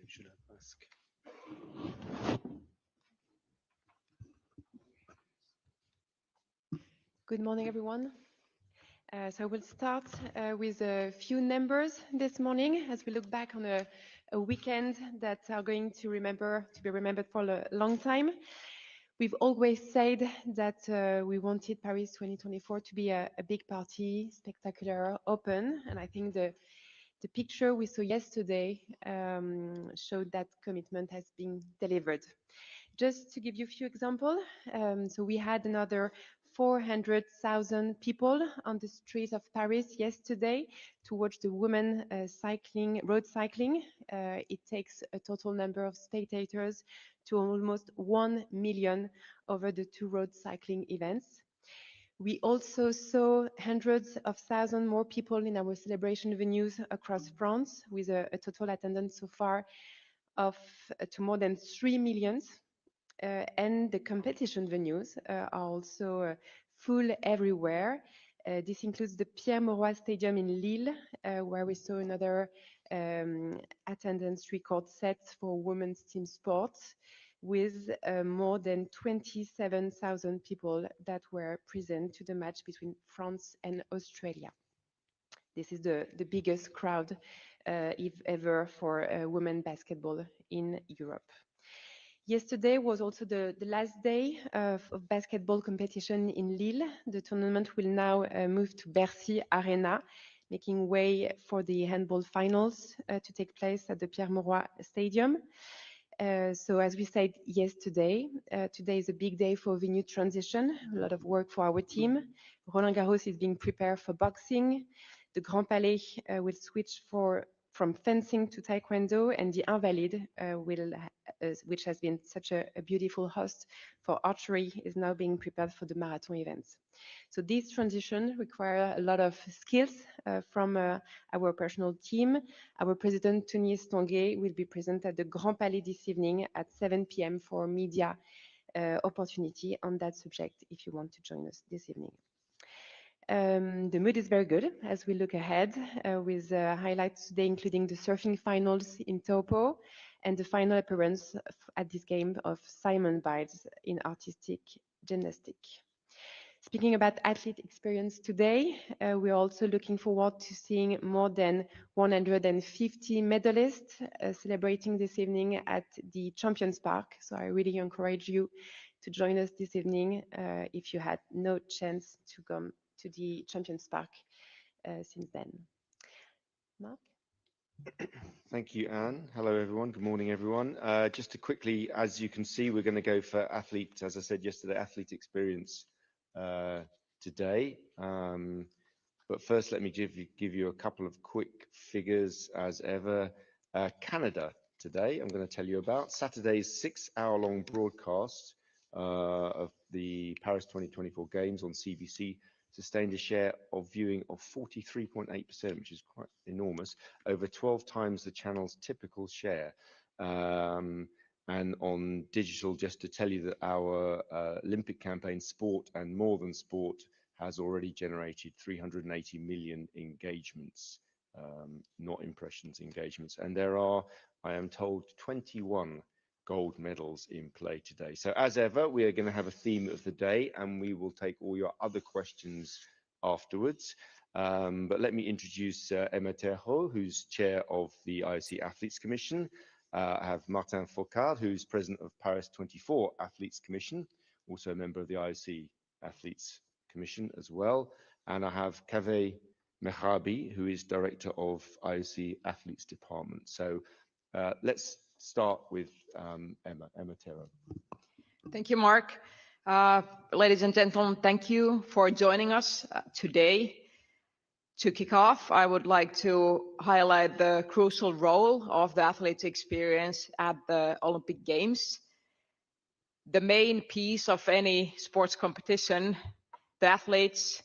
should I ask? Good morning, everyone. So we'll start with a few numbers this morning as we look back on a weekend that are going to be remembered for a long time. We've always said that we wanted Paris 2024 to be a big party, spectacular, open, and I think the picture we saw yesterday showed that commitment has been delivered. Just to give you a few examples, so we had another 400,000 people on the streets of Paris yesterday to watch the women road cycling. It takes a total number of spectators to almost 1 million over the two road cycling events. We also saw hundreds of thousands more people in our celebration venues across France, with a total attendance so far of to more than 3 million. And the competition venues are also full everywhere. This includes the Pierre-Mauroy Stadium in Lille, where we saw another attendance record set for women's team sports, with more than 27,000 people that were present to the match between France and Australia. This is the biggest crowd if ever for women basketball in Europe. Yesterday was also the last day of basketball competition in Lille. The tournament will now move to Bercy Arena, making way for the handball finals to take place at the Pierre-Mauroy Stadium. So as we said yesterday, today is a big day for venue transition, a lot of work for our team. Roland Garros is being prepared for boxing. The Grand Palais will switch from fencing to taekwondo, and the Invalides which has been such a beautiful host for archery, is now being prepared for the marathon events. So this transition requires a lot of skills from our operational team. Our president, Tony Estanguet, will be present at the Grand Palais this evening at 7 p.m. for media opportunity on that subject if you want to join us this evening. The mood is very good as we look ahead with highlights today, including the surfing finals in Taupo and the final appearance at this game of Simon Biles in artistic gymnastics. Speaking about athlete experience today, we're also looking forward to seeing more than 150 medalists celebrating this evening at the Champions Park. So I really encourage you to join us this evening if you had no chance to come to the Champions Park since then. Mark? Thank you, Anne. Hello, everyone. Good morning, everyone. Just to quickly, as you can see, we're going to go for athlete, as I said yesterday, athlete experience today. But first, let me give you a couple of quick figures as ever. Canada today, I'm going to tell you about Saturday's 6-hour-long broadcast of the Paris 2024 Games on CBC sustained a share of viewing of 43.8%, which is quite enormous, over 12 times the channel's typical share. And on digital, just to tell you that our Olympic campaign, Sport and More Than Sport, has already generated 380 million engagements, not impressions, engagements. And there are, I am told, 21 gold medals in play today. So as ever, we are going to have a theme of the day, and we will take all your other questions afterwards. But let me introduce Emma Terreau, who's chair of the IOC Athletes Commission. I have Martin Foucault, who's president of Paris 24 Athletes Commission, also a member of the IOC Athletes Commission as well. And I have Kaveh Mehrabi, who is director of IOC Athletes Department. So let's start with Emma Terreau. Thank you, Mark. Ladies and gentlemen, thank you for joining us today. To kick off, I would like to highlight the crucial role of the athletes' experience at the Olympic Games. The main piece of any sports competition, the athletes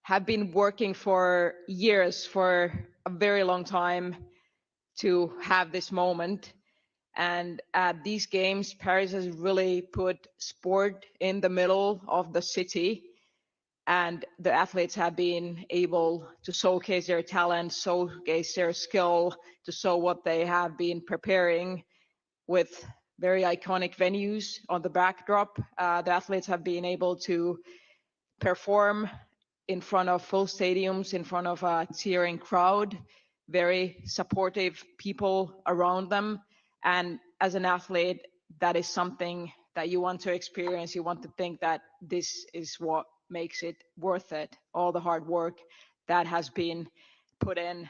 have been working for years, for a very long time, to have this moment. And at these games, Paris has really put sport in the middle of the city. and the athletes have been able to showcase their talent, showcase their skill, to show what they have been preparing with very iconic venues on the backdrop. The athletes have been able to perform in front of full stadiums, in front of a cheering crowd, very supportive people around them. And as an athlete, that is something that you want to experience. You want to think that this is what makes it worth it, all the hard work that has been put in.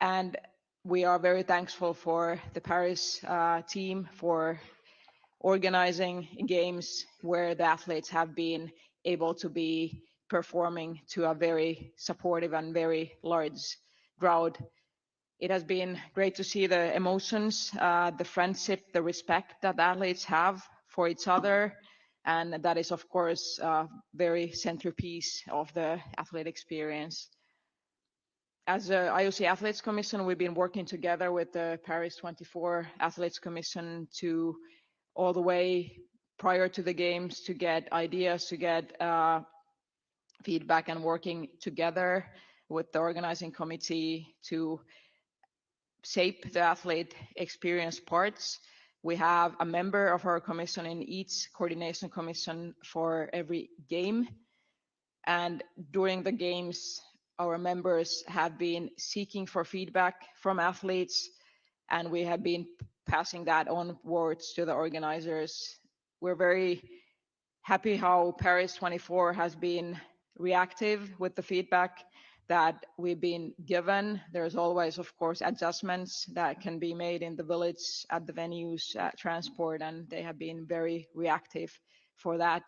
And we are very thankful for the Paris team for organizing games where the athletes have been able to be performing to a very supportive and very large crowd. It has been great to see the emotions, the friendship, the respect that athletes have for each other. And that is, of course, very centerpiece of the athlete experience. As the IOC Athletes Commission, we've been working together with the Paris 24 Athletes Commission to all the way prior to the games to get ideas, to get feedback, and working together with the organizing committee to shape the athlete experience parts. We have a member of our commission in each coordination commission for every game. And during the games, our members have been seeking for feedback from athletes, and we have been passing that onwards to the organizers. We're very happy how Paris 24 has been reactive with the feedback that we've been given. There's always, of course, adjustments that can be made in the village, at the venues, at transport, and they have been very reactive for that.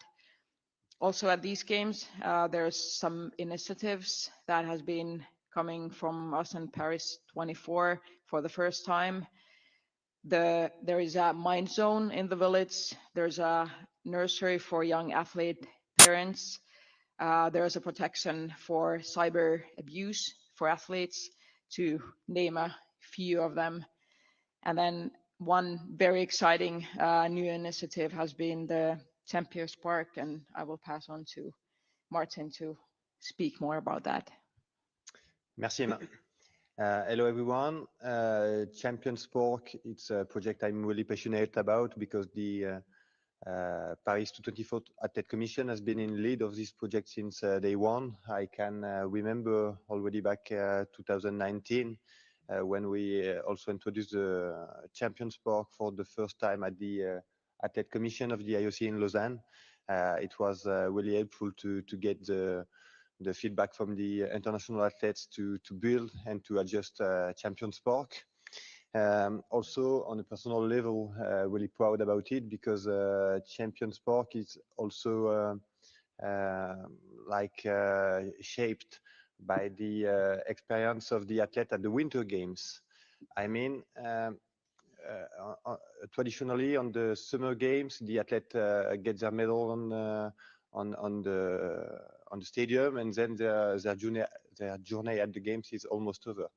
Also at these games, there's some initiatives that has been coming from us in Paris 24 for the first time. There is a mind zone in the village. There's a nursery for young athlete parents. There's a protection for cyber abuse for athletes, to name a few of them. And then one very exciting new initiative has been the Champions Park, and I will pass on to Martin to speak more about that. Merci, Emma. Hello, everyone. Champions Park, it's a project I'm really passionate about because the Paris 2024 Athlete Commission has been in lead of this project since day one. I can remember already back 2019 when we also introduced the Champions Park for the first time at the Athlete Commission of the IOC in Lausanne. It was really helpful to get the feedback from the international athletes to build and to adjust Champions Park. Also on a personal level, really proud about it because Champions Park is also shaped by the experience of the athlete at the Winter Games. I mean, traditionally on the Summer Games, the athlete gets their medal on the stadium, and then their journey at the games is almost over.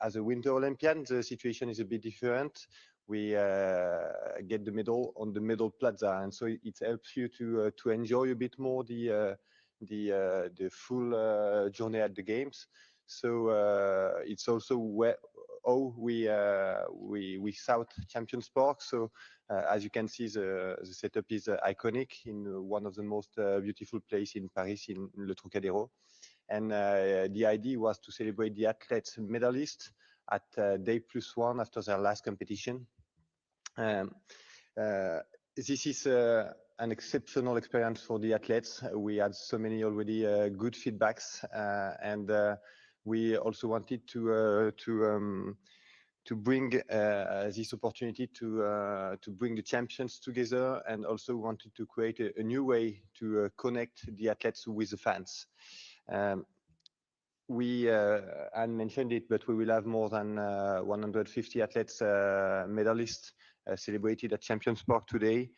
As a Winter Olympian, the situation is a bit different. We get the medal on the medal plaza, and so it helps you to enjoy a bit more the full journey at the games. So it's also how we south Champions Park. So as you can see, the setup is iconic in one of the most beautiful places in Paris, in Le Trocadéro. And the idea was to celebrate the athletes medalists at day +1 after their last competition. This is an exceptional experience for the athletes. We had so many already good feedbacks, and we also wanted to bring this opportunity to bring the champions together, and also wanted to create a new way to connect the athletes with the fans. We Anne mentioned it, but we will have more than 150 athletes medalists celebrated at Champions Park today.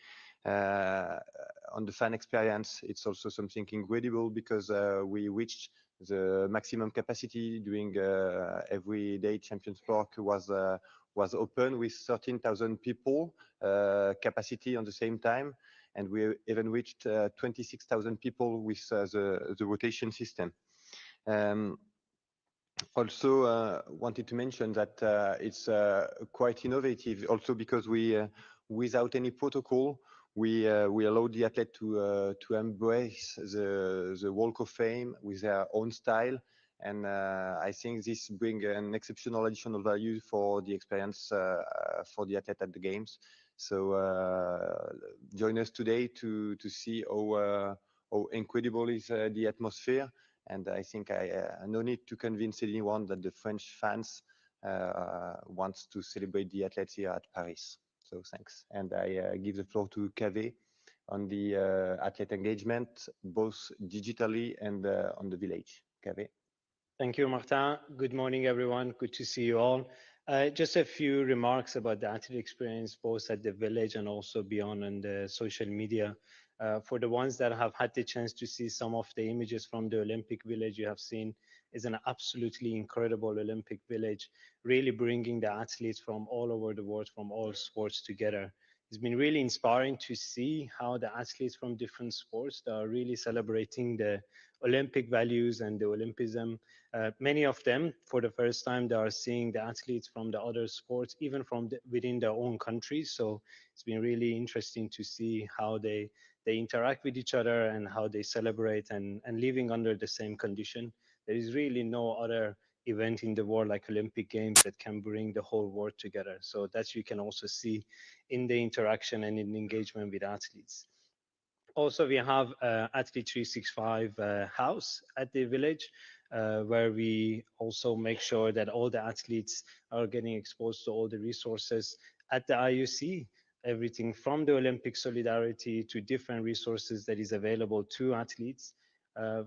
On the fan experience, it's also something incredible because we reached the maximum capacity during every day. Champions Park was open with 13,000 people capacity on the same time, and we even reached 26,000 people with the rotation system. Also wanted to mention that it's quite innovative also because we without any protocol we allow the athlete to embrace the walk of fame with their own style, and I think this brings an exceptional additional value for the experience for the athlete at the games. So join us today to see how incredible is the atmosphere. And I think I no need to convince anyone that the French fans wants to celebrate the athletes here at Paris. So thanks. And I give the floor to Kaveh on the athlete engagement, both digitally and on the village. Kaveh. Thank you, Martin. Good morning, everyone. Good to see you all. Just a few remarks about the athlete experience, both at the village and also beyond on the social media. For the ones that have had the chance to see some of the images from the Olympic Village, you have seen is an absolutely incredible Olympic Village, really bringing the athletes from all over the world, from all sports together. It's been really inspiring to see how the athletes from different sports that are really celebrating the Olympic values and the Olympism. Many of them, for the first time, they are seeing the athletes from the other sports, even from within their own countries. So it's been really interesting to see how they interact with each other and how they celebrate and living under the same condition. There is really no other event in the world like Olympic Games that can bring the whole world together. So that you can also see in the interaction and in engagement with athletes. Also, we have Athlete 365 house at the village, where we also make sure that all the athletes are getting exposed to all the resources at the IOC, everything from the Olympic solidarity to different resources that is available to athletes.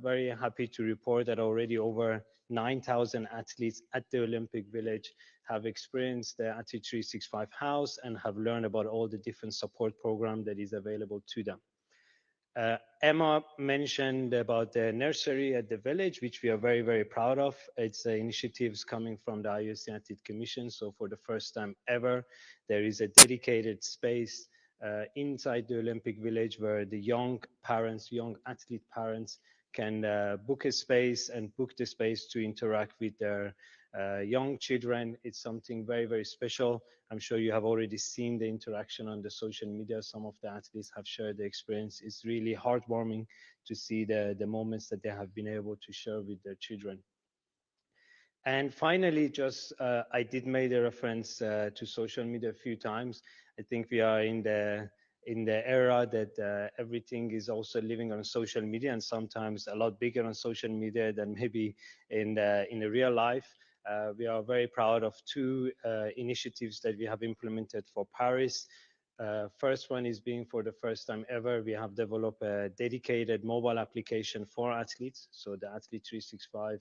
Very happy to report that already over 9,000 athletes at the Olympic Village have experienced the Athlete 365 house and have learned about all the different support programs that is available to them. Emma mentioned about the nursery at the village, which we are very, very proud of. It's initiatives coming from the IOC Athlete Commission. So for the first time ever, there is a dedicated space inside the Olympic Village where the young parents, young athlete parents can book a space and book the space to interact with their young children. It's something very, very special. I'm sure you have already seen the interaction on the social media. Some of the athletes have shared the experience. It's really heartwarming to see the moments that they have been able to share with their children. And finally, just I did make a reference to social media a few times. I think we are in the era that everything is also living on social media, and sometimes a lot bigger on social media than maybe in the real life. We are very proud of two initiatives that we have implemented for Paris. First one is being for the first time ever, we have developed a dedicated mobile application for athletes. So the Athlete 365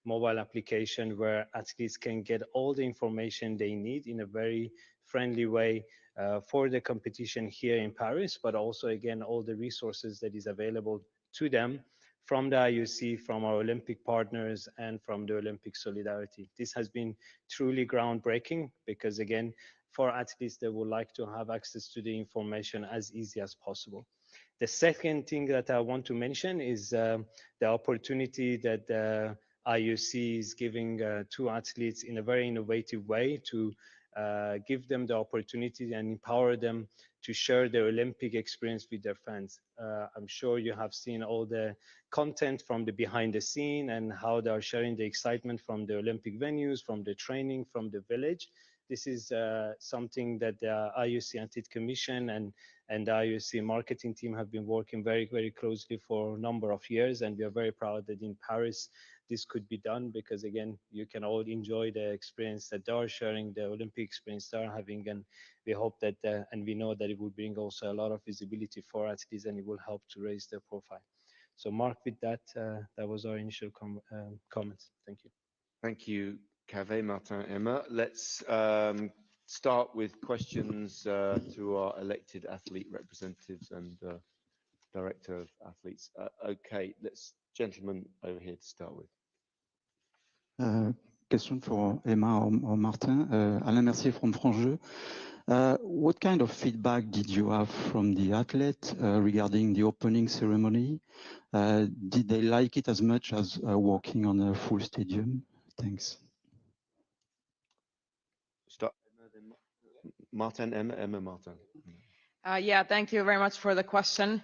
mobile application where athletes can get all the information they need in a very friendly way for the competition here in Paris, but also again, all the resources that is available to them from the IOC, from our Olympic partners, and from the Olympic Solidarity. This has been truly groundbreaking because again, for athletes, they would like to have access to the information as easy as possible. The second thing that I want to mention is the opportunity that the IOC is giving to athletes in a very innovative way to give them the opportunity and empower them to share their Olympic experience with their fans. I'm sure you have seen all the content from the behind the scene and how they are sharing the excitement from the Olympic venues, from the training, from the village. This is something that the IOC Athlete Commission and the IOC marketing team have been working very, very closely for a number of years. And we are very proud that in Paris, this could be done because again, you can all enjoy the experience that they are sharing, the Olympic experience they are having. And we hope that, and we know that it will bring also a lot of visibility for athletes and it will help to raise their profile. So Mark, with that, that was our initial comments. Thank you. Thank you, Kaveh, Martin, Emma. Let's start with questions to our elected athlete representatives and director of athletes. Okay, let's gentlemen over here to start with. Question for Emma or Martin. Alain Mercier from France Jeux. What kind of feedback did you have from the athlete regarding the opening ceremony? Did they like it as much as walking on a full stadium? Thanks. Start. Martin, Emma, Martin. Yeah, thank you very much for the question.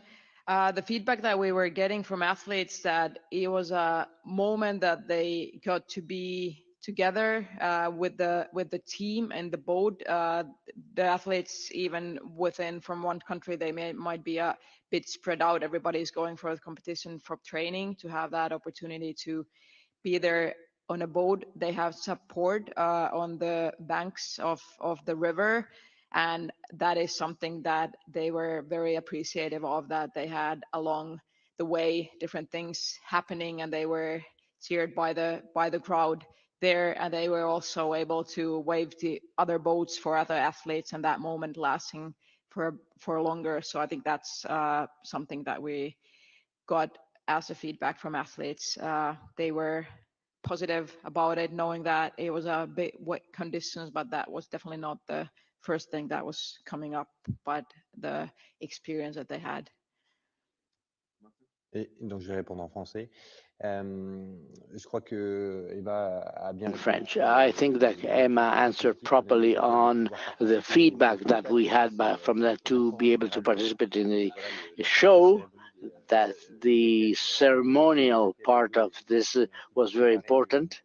The feedback that we were getting from athletes that it was a moment that they got to be together with the team and the boat. The athletes, even within from one country, they might be a bit spread out. Everybody's going for the competition for training to have that opportunity to be there on a boat. They have support on the banks of the river, and that is something that they were very appreciative of, that they had along the way different things happening, and they were cheered by the crowd there, and they were also able to wave to other boats for other athletes, and that moment lasting for longer. So I think that's something that we got as a feedback from athletes. They were positive about it, knowing that it was a bit wet conditions, but that was definitely not the first thing that was coming up, but the experience that they had. Et donc, je vais répondre en français. Je crois que Eva a bien In French. I think that Emma answered properly on the feedback that we had from that to be able to participate in the show, that the ceremonial part of this was very important.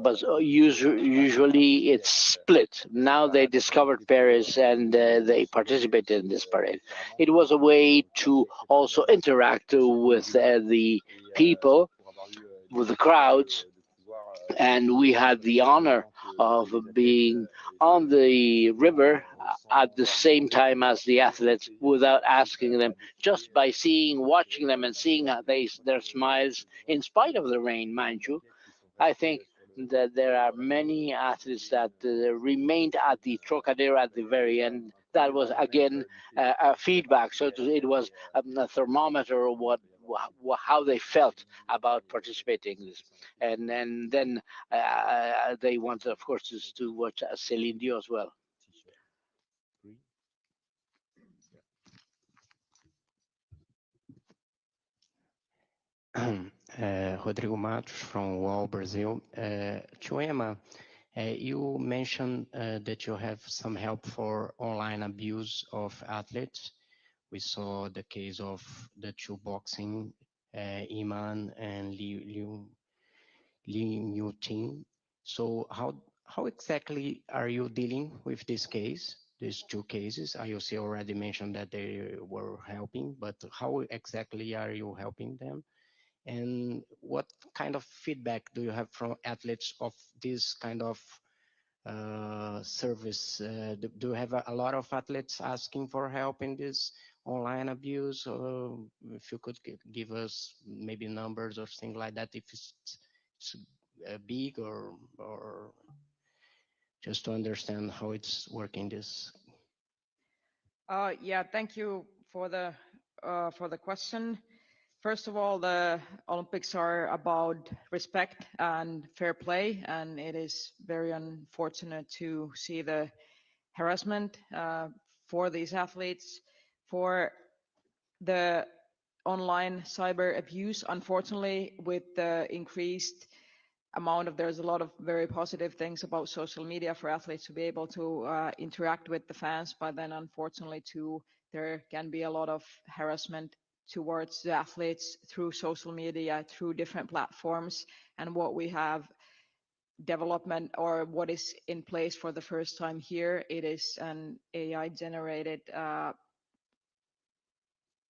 But usually it's split. Now they discovered Paris and they participated in this parade. It was a way to also interact with the people, with the crowds, and we had the honor of being on the river at the same time as the athletes without asking them, just by watching them and seeing how their smiles in spite of the rain, mind you. I think that there are many athletes that remained at the Trocadero at the very end. That was again a feedback. So it was a thermometer of how they felt about participating in this. And then they wanted, of course, to watch Celine Dion as well. Rodrigo Matos from UOL Brazil. To Emma, you mentioned that you have some help for online abuse of athletes. We saw the case of the two boxing, Iman and Liu Ting. So how exactly are you dealing with this case? These two cases, IOC already mentioned that they were helping, but how exactly are you helping them? And what kind of feedback do you have from athletes of this kind of service? Do you have a lot of athletes asking for help in this online abuse? Or if you could give us maybe numbers or things like that, if it's big or just to understand how it's working this. Yeah, thank you for the question. First of all, the Olympics are about respect and fair play, and it is very unfortunate to see the harassment for these athletes. For the online cyber abuse, unfortunately, with the increased there's a lot of very positive things about social media for athletes to be able to interact with the fans, but then unfortunately too, there can be a lot of harassment towards the athletes through social media, through different platforms. And what we have development, or what is in place for the first time here, it is an AI generated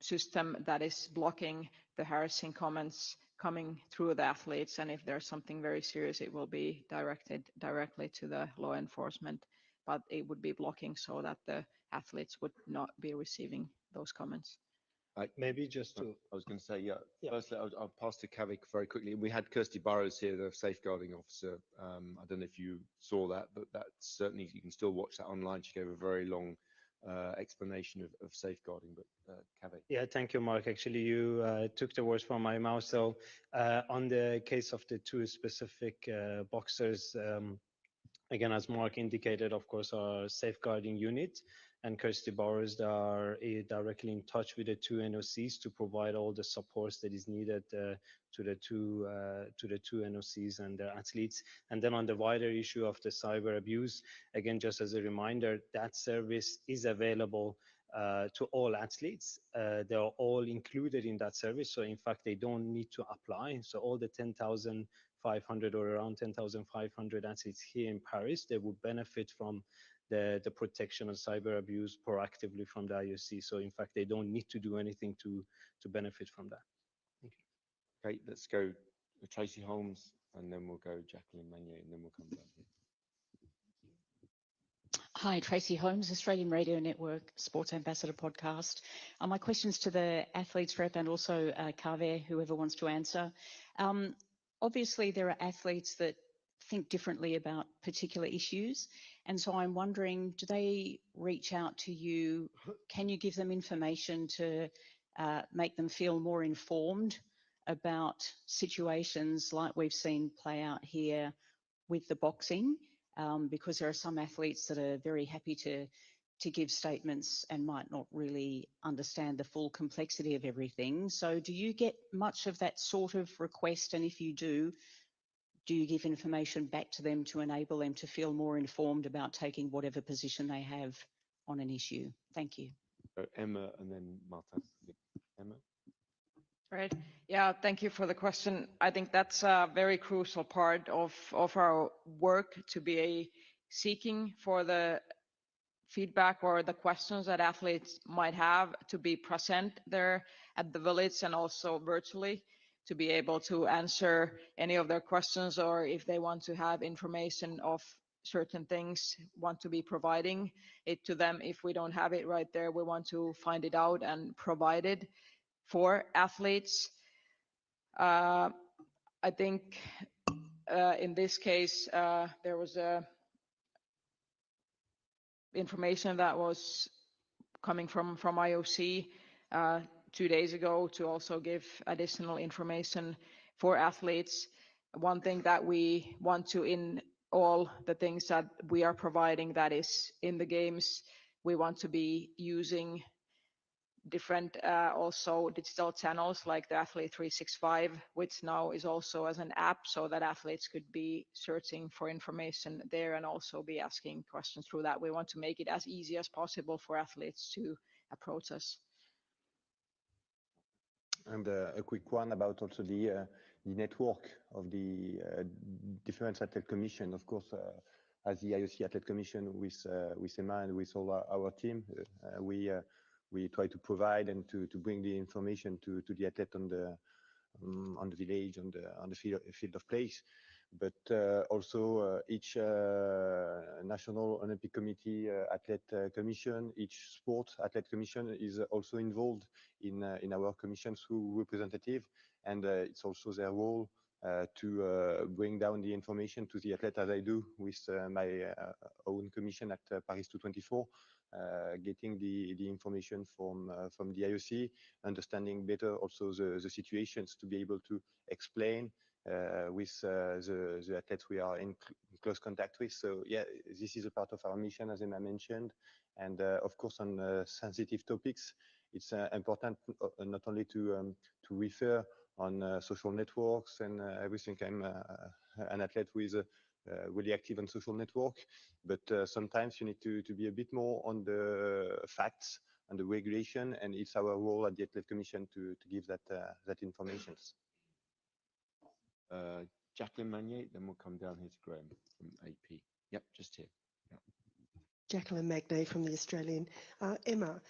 system that is blocking the harassing comments coming through the athletes, and if there's something very serious, it will be directed directly to the law enforcement, but it would be blocking so that the athletes would not be receiving those comments. Maybe just to... I was going to say, yeah. Firstly, I'll pass to Kavik very quickly. We had Kirsty Burrows here, the safeguarding officer. I don't know if you saw that, but that certainly, you can still watch that online. She gave a very long explanation of safeguarding, but Kavik. Yeah, thank you, Mark. Actually, you took the words from my mouth. So on the case of the two specific boxers, again, as Mark indicated, of course, our safeguarding unit and Kirsty Bowers are directly in touch with the two NOCs to provide all the supports that is needed to the two NOCs and their athletes. And then on the wider issue of the cyber abuse, again, just as a reminder, that service is available to all athletes. They are all included in that service. So in fact, they don't need to apply. So all the 10,500 or around 10,500 athletes here in Paris, they would benefit from the protection of cyber abuse proactively from the IOC. So in fact, they don't need to do anything to benefit from that. Thank you. Okay, let's go Tracy Holmes, and then we'll go Jacqueline Manier, and then we'll come back here. Hi, Tracy Holmes, Australian Radio Network Sports Ambassador Podcast. My questions to the athletes rep and also Kaveh, whoever wants to answer. Obviously, there are athletes that think differently about particular issues. And so I'm wondering, do they reach out to you? Can you give them information to make them feel more informed about situations like we've seen play out here with the boxing? Because there are some athletes that are very happy to give statements and might not really understand the full complexity of everything. So do you get much of that sort of request? And if you do you give information back to them to enable them to feel more informed about taking whatever position they have on an issue? Thank you. Emma and then Marta. Emma? Right. Yeah, thank you for the question. I think that's a very crucial part of our work, to be seeking for the feedback or the questions that athletes might have, to be present there at the village and also virtually, to be able to answer any of their questions, or if they want to have information of certain things, want to be providing it to them. If we don't have it right there, we want to find it out and provide it for athletes. I think in this case, there was information that was coming from IOC 2 days ago to also give additional information for athletes. One thing that we want to, in all the things that we are providing that is in the games, we want to be using different also digital channels like the Athlete 365, which now is also as an app, so that athletes could be searching for information there and also be asking questions through that. We want to make it as easy as possible for athletes to approach us. And a quick one about also the network of the different athlete commission. Of course, as the IOC Athlete Commission with Emma and with all our team, we try to provide and to bring the information to the athlete on the village, on the field of place. But also each National Olympic Committee Athlete Commission, each Sport Athlete Commission is also involved in our commission through representative, and it's also their role to bring down the information to the athlete, as I do with my own commission at Paris 224, getting the information from the IOC, understanding better also the situations to be able to explain with the athletes we are in close contact with. So yeah, this is a part of our mission, as Emma mentioned. And of course, on sensitive topics, it's important not only to refer on social networks and everything. I'm an athlete who is really active on social network, but sometimes you need to be a bit more on the facts and the regulation, and it's our role at the Athlete Commission to give that information. Jacqueline Manier, then we'll come down here to Graham from AP. Yep, just here. Yep. Jacqueline Magnay from the Australian. Emma,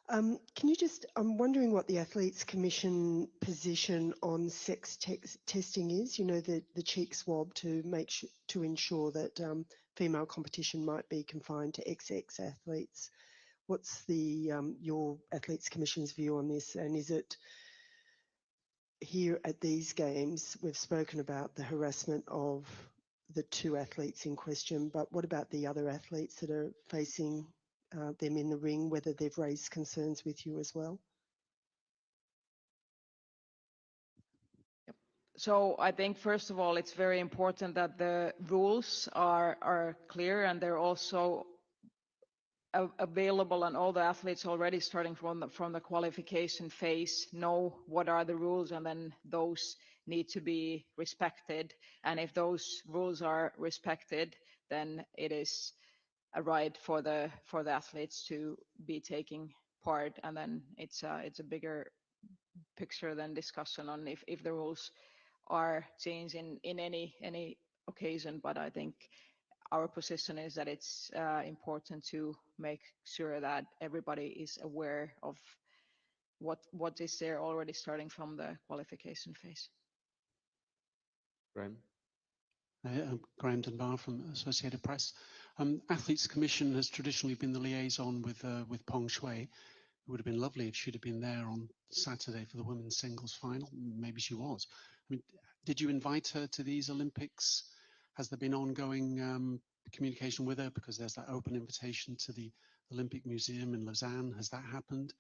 can you just, I'm wondering what the Athletes Commission position on sex testing is, you know, the cheek swab to ensure that female competition might be confined to XX athletes. What's the your Athletes Commission's view on this, and is it here at these games, we've spoken about the harassment of the two athletes in question, but what about the other athletes that are facing them in the ring, whether they've raised concerns with you as well? Yep. So I think, first of all, it's very important that the rules are clear and they're also available, and all the athletes already starting from the qualification phase know what are the rules, and then those need to be respected. And if those rules are respected, then it is a right for the athletes to be taking part. And then it's a bigger picture than discussion on if the rules are changed in any occasion. But I think our position is that it's important to make sure that everybody is aware of what is there already starting from the qualification phase. Graham? I'm Graham Dunbar from Associated Press. Athletes Commission has traditionally been the liaison with Peng Shuai. It would have been lovely if she'd have been there on Saturday for the women's singles final. Maybe she was. I mean, did you invite her to these Olympics? Has there been ongoing communication with her? Because there's that open invitation to the Olympic Museum in Lausanne. Has that happened?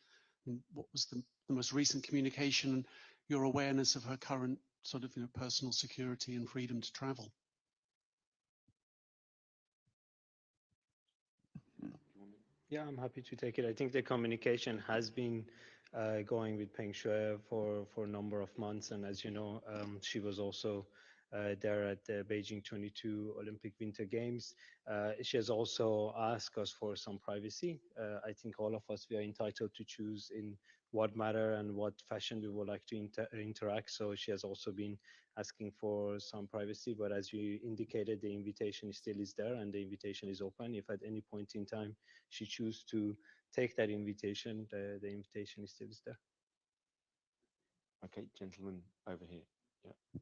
And what was the most recent communication and your awareness of her current sort of personal security and freedom to travel? Yeah, I'm happy to take it. I think the communication has been going with Peng Shuai for a number of months. And as you know, she was also there at the Beijing 22 Olympic Winter Games. She has also asked us for some privacy. I think all of us, we are entitled to choose in what manner and what fashion we would like to interact. So she has also been asking for some privacy, but as you indicated, the invitation still is there and the invitation is open. If at any point in time she chooses to take that invitation, the invitation is still there. Okay, gentlemen over here. Yeah.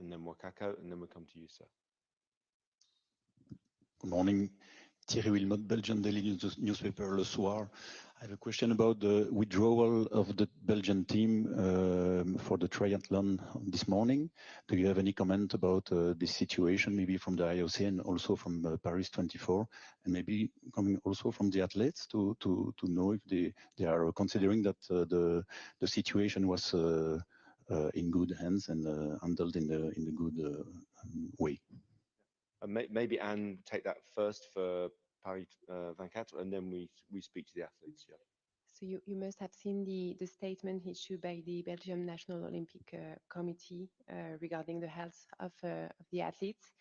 And then Wakako, and then we'll come to you, sir. Good morning. Thierry Wilmot, Belgian daily newspaper Le Soir. I have a question about the withdrawal of the Belgian team for the triathlon this morning. Do you have any comment about this situation, maybe from the IOC and also from Paris 24, and maybe coming also from the athletes to know if they are considering that the situation was in good hands and handled in a good way? Maybe Anne take that first for Paris 24, and then we speak to the athletes. Yeah. So you must have seen the statement issued by the Belgium National Olympic Committee regarding the health of the athletes,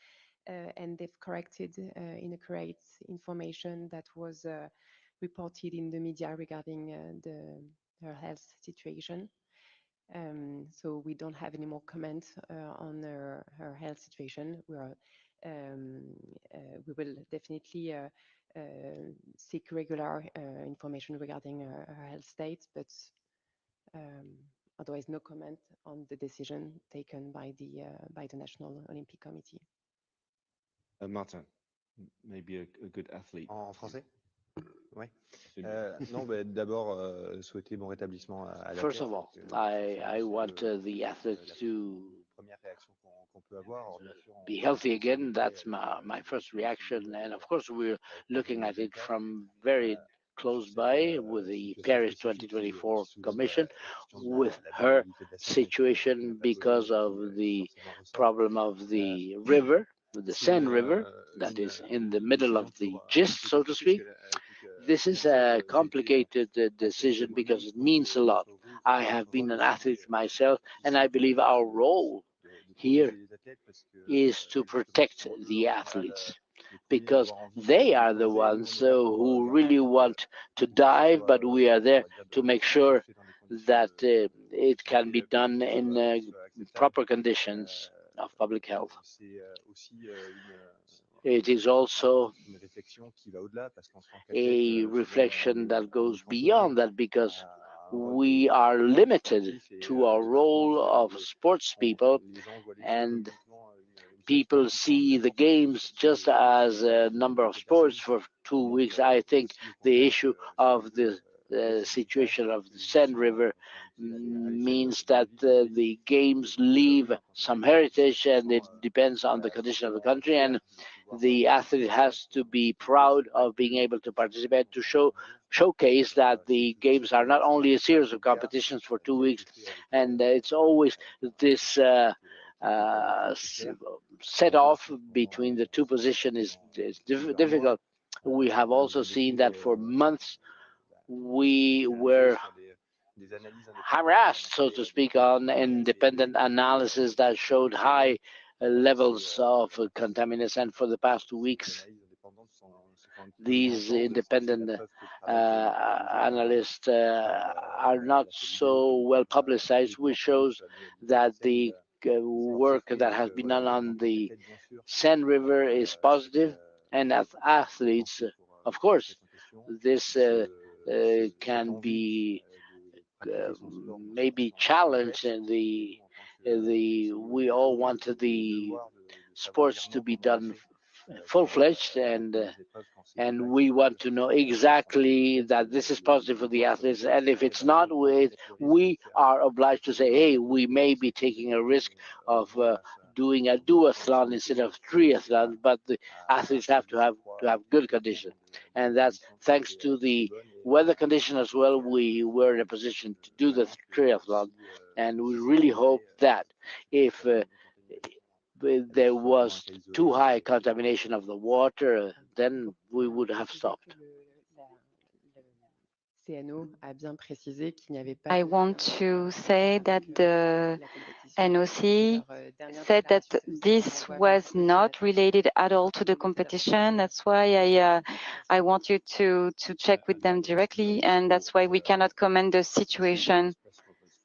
and they've corrected inaccurate information that was reported in the media regarding her health situation. So we don't have any more comments on her health situation. We will definitely seek regular information regarding her health state, but otherwise no comment on the decision taken by the National Olympic Committee. Martin, maybe a good athlete. En français? Ouais. Non, mais d'abord, souhaiter bon rétablissement à First of all, I want the athletes to be healthy again. That's my first reaction. And of course, we're looking at it from very close by with the Paris 2024 Commission, with her situation because of the problem of the river, the Seine River, that is in the middle of the gist, so to speak. This is a complicated decision because it means a lot. I have been an athlete myself, and I believe our role here is to protect the athletes, because they are the ones who really want to dive, but we are there to make sure that it can be done in proper conditions of public health. It is also a reflection that goes beyond that, because we are limited to our role of sports people, and people see the games just as a number of sports for 2 weeks. I think the issue of the situation of the Seine River means that the games leave some heritage, and it depends on the condition of the country, and the athlete has to be proud of being able to participate, to show showcase that the games are not only a series of competitions for 2 weeks, and it's always this set off between the two positions is difficult. We have also seen that for months we were harassed, so to speak, on independent analysis that showed high levels of contaminants. And for the past 2 weeks, these independent analysts are not so well publicized, which shows that the work that has been done on the Seine River is positive. And as athletes, of course, this can be maybe challenged, and we all wanted the sports to be done full-fledged, and we want to know exactly that this is positive for the athletes. And if it's not, we are obliged to say, hey, we may be taking a risk of doing a duathlon instead of triathlon, but the athletes have to have good conditions. And that's thanks to the weather condition as well. We were in a position to do the triathlon, and we really hope that if there was too high contamination of the water, then we would have stopped. I want to say that the NOC said that this was not related at all to the competition. That's why I want you to check with them directly, and that's why we cannot comment the situation. For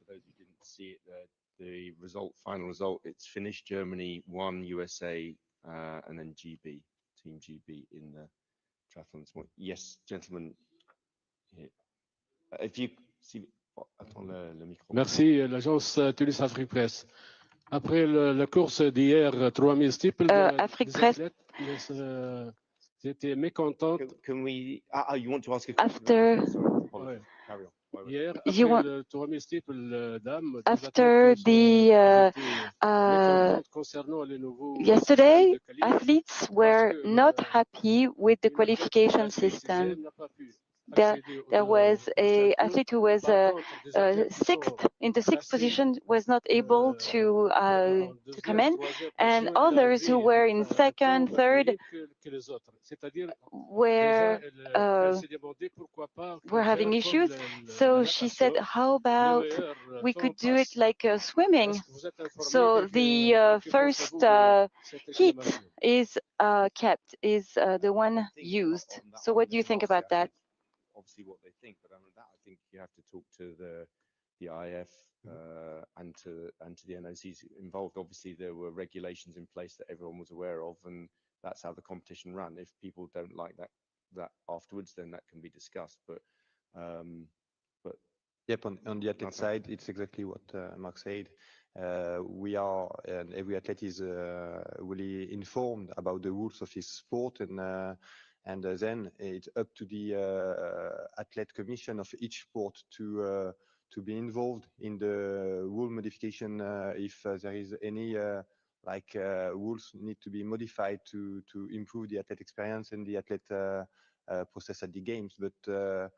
those who didn't see it, the final result, it's finished. Germany won, USA, and then GB, Team GB in the triathlon this morning. Yes, gentlemen. Here. If you see, attends le micro. Merci, l'agence Tunis Afrique Presse. Après la course d'hier, 3000 steeple, Afrique Presse. J'étais mécontente. Can we? You want to ask a question? After. Sorry, carry on. Hier, after the yesterday, athletes were not happy with the qualification system. There was an athlete who was sixth in the sixth position, was not able to come in, and others who were in second, third were having issues. So she said, how about we could do it like swimming? So the first heat is kept, is the one used. So what do you think about that? Obviously what they think, but that I think you have to talk to the IF and to the NOCs involved. Obviously there were regulations in place that everyone was aware of, and that's how the competition ran. If people don't like that afterwards, then that can be discussed. But yep, on the athlete side, it's exactly what Mark said. We are, and every athlete is really informed about the rules of his sport, and then it's up to the athlete commission of each sport to be involved in the rule modification if there is any rules need to be modified to improve the athlete experience and the athlete process at the games. But the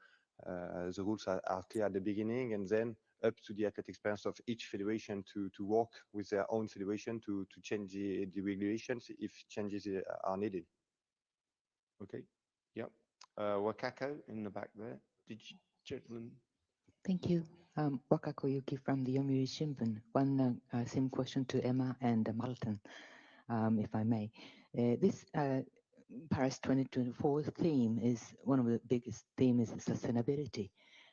rules are clear at the beginning, and then up to the athlete experience of each federation to work with their own federation to change the regulations if changes are needed. Okay. Yep. Wakako in the back there. Did you, gentlemen? Thank you. Wakako Yuki from the Yomiuri Shimbun. One same question to Emma and Martin, if I may. This Paris 2024 theme is one of the biggest themes is sustainability.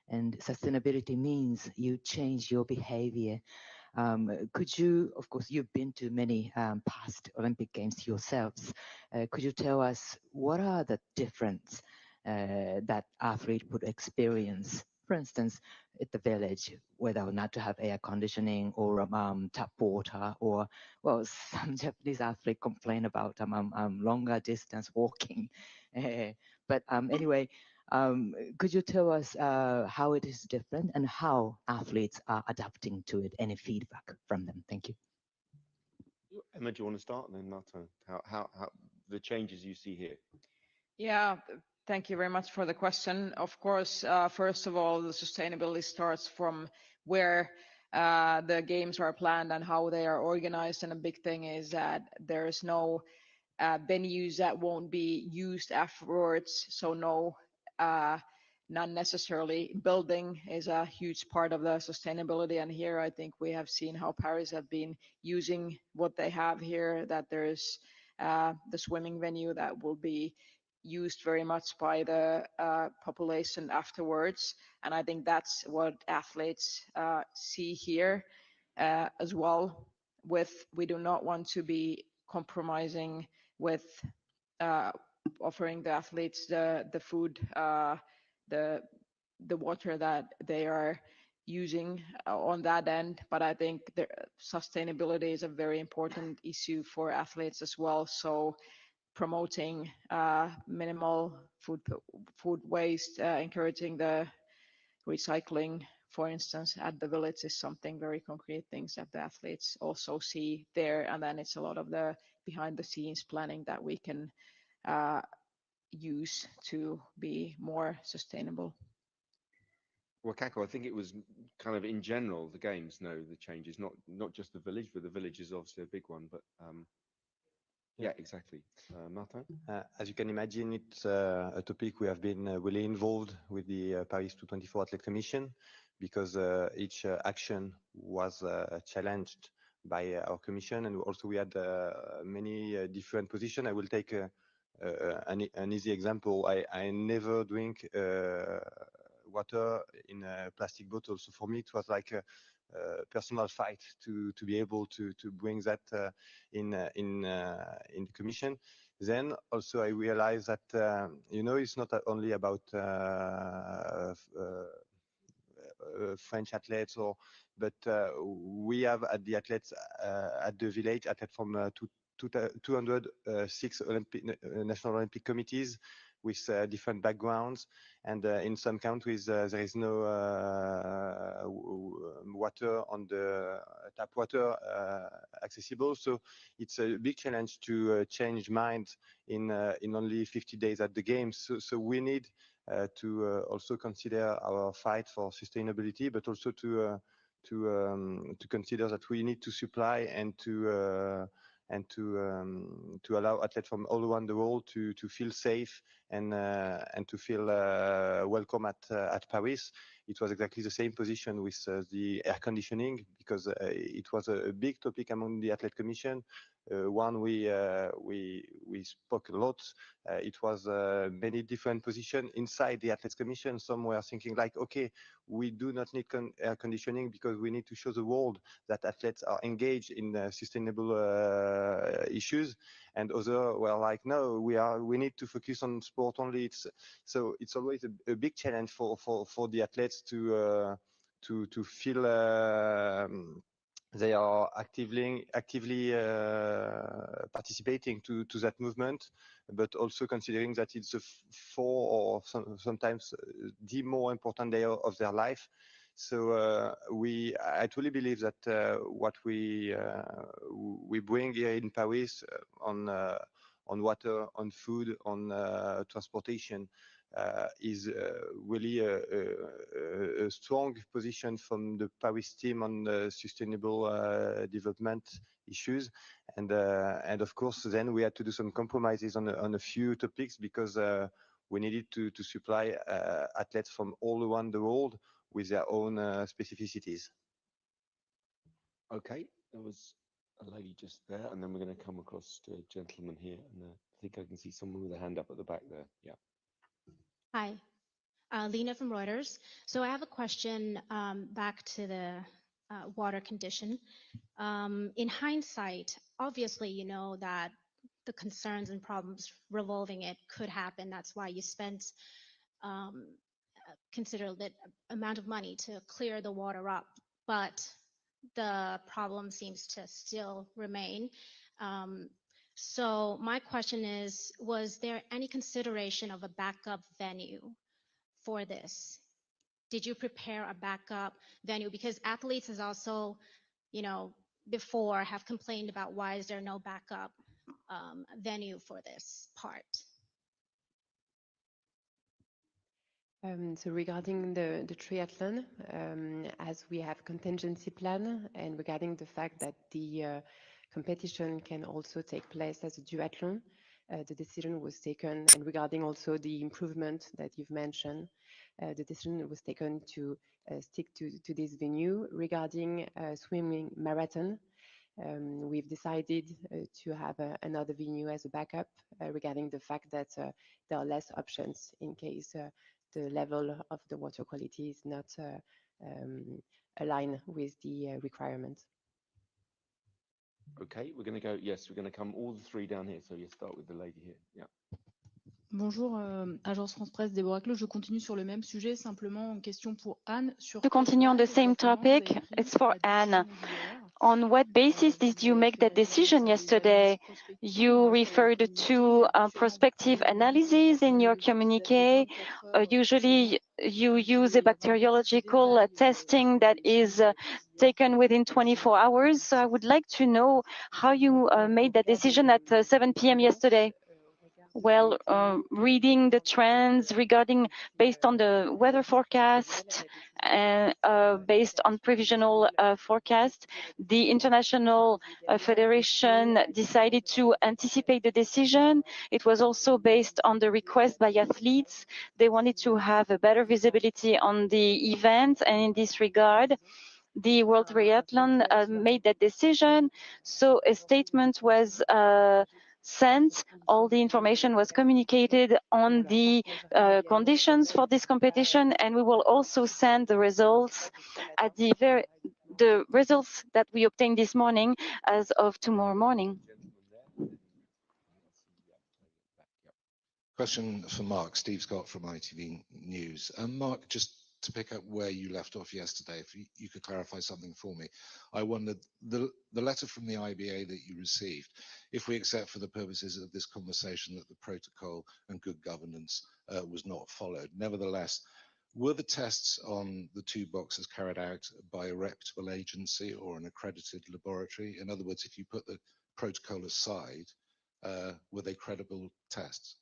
And sustainability means you change your behavior. Could you, of course, you've been to many past Olympic Games yourselves. Could you tell us what are the difference that athlete would experience? For instance, at the village, whether or not to have air conditioning or tap water, or, well, some Japanese athletes complain about longer distance walking. But anyway, could you tell us how it is different and how athletes are adapting to it? Any feedback from them? Thank you. Emma, do you want to start, and then Martin? How the changes you see here? Yeah, Thank you very much for the question. Of course, first of all, the sustainability starts from where the games are planned and how they are organized. And a big thing is that there's no venues that won't be used afterwards. So not necessarily building is a huge part of the sustainability. And here I think we have seen how Paris have been using what they have here, that there's the swimming venue that will be used very much by the population afterwards. And I think that's what athletes see here as well. We do not want to be compromising with offering the athletes the food, the water that they are using on that end. But I think the sustainability is a very important issue for athletes as well. So promoting minimal food waste, encouraging the recycling, for instance, at the village is something very concrete things that the athletes also see there. And then it's a lot of the behind the scenes planning that we can use to be more sustainable. Well, Kako, I think it was kind of in general, the games, the changes, not just the village, but the village is obviously a big one. But yeah, exactly. Martin? As you can imagine, it's a topic we have been really involved with the Paris 2024 Athlete Commission, because each action was challenged by our commission, and also we had many different positions. I will take an easy example. I never drink water in a plastic bottle, so for me it was like a personal fight to be able to bring that in the commission. Then also I realized that it's not only about French athletes, but we have at the athletes at the village athletes from 206 national Olympic committees with different backgrounds, and in some countries there is no water on the tap water accessible. So it's a big challenge to change minds in only 50 days at the games. So we need to also consider our fight for sustainability, but also to consider that we need to supply and to allow athletes from all around the world to feel safe and to feel welcome at Paris. It was exactly the same position with the air conditioning, because it was a big topic among the Athlete Commission. One we spoke a lot. It was many different positions inside the Athletes Commission. Some were thinking like, okay, we do not need air conditioning because we need to show the world that athletes are engaged in sustainable issues, and others were like, no, we need to focus on sport only. So it's always a big challenge for the athletes to feel they are actively participating to that movement, but also considering that it's a or sometimes the more important day of their life. So I truly believe that what we bring here in Paris on water, on food, on transportation is really a strong position from the Paris team on sustainable development issues, and of course then we had to do some compromises on a few topics, because we needed to supply athletes from all around the world with their own specificities. Okay, there was a lady just there, and then we're going to come across to a gentleman here, and I think I can see someone with a hand up at the back there. Yeah. Hi, Lena from Reuters. So I have a question back to the water condition. In hindsight, obviously you know that the concerns and problems revolving it could happen. That's why you spent considerable amount of money to clear the water up, but the problem seems to still remain. So my question is, was there any consideration of a backup venue for this? Did you prepare a backup venue? Because athletes is also, before have complained about why is there no backup venue for this part? So regarding the triathlon, as we have contingency plan, and regarding the fact that the competition can also take place as a duathlon, the decision was taken, and regarding also the improvement that you've mentioned, the decision was taken to stick to this venue. Regarding swimming marathon, we've decided to have another venue as a backup regarding the fact that there are less options in case the level of the water quality is not aligned with the requirements. Okay, we're going to go, yes, we're going to come all the three down here. So you start with the lady here. Yeah. Bonjour, Agence France Presse, Déborah Clos. Je continue sur le même sujet, simplement une question pour Anne. Sur To continue on the same topic, it's for Anne. On what basis did you make that decision yesterday? You referred to prospective analysis in your communique. Usually you use a bacteriological testing that is taken within 24 hours. So I would like to know how you made that decision at 7 p.m. yesterday. Well, reading the trends regarding based on the weather forecast and based on provisional forecast, the International Federation decided to anticipate the decision. It was also based on the request by athletes. They wanted to have a better visibility on the event, and in this regard, the World Triathlon made that decision. So a statement was sent, all the information was communicated on the conditions for this competition, and we will also send the results at the results that we obtained this morning as of tomorrow morning. Question for Mark, Steve Scott from ITV News. Mark, just to pick up where you left off yesterday, if you could clarify something for me. I wondered, the letter from the IBA that you received, if we accept for the purposes of this conversation that the protocol and good governance was not followed, nevertheless, were the tests on the two boxes carried out by a reputable agency or an accredited laboratory? In other words, if you put the protocol aside, were they credible tests?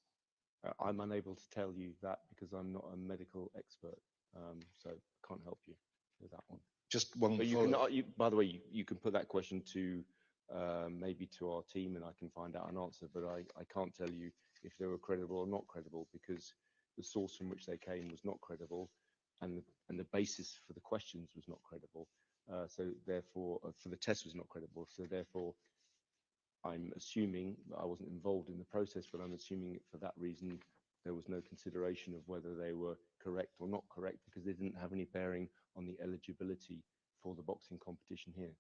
I'm unable to tell you that because I'm not a medical expert, so I can't help you with that one. Just one. But you can, by the way, you can put that question to maybe to our team, and I can find out an answer. But I can't tell you if they were credible or not credible because the source from which they came was not credible, and the basis for the questions was not credible. So therefore, for the test was not credible. So therefore, I'm assuming that I wasn't involved in the process, but I'm assuming for that reason there was no consideration of whether they were correct or not correct because they didn't have any bearing on the eligibility for the boxing competition here.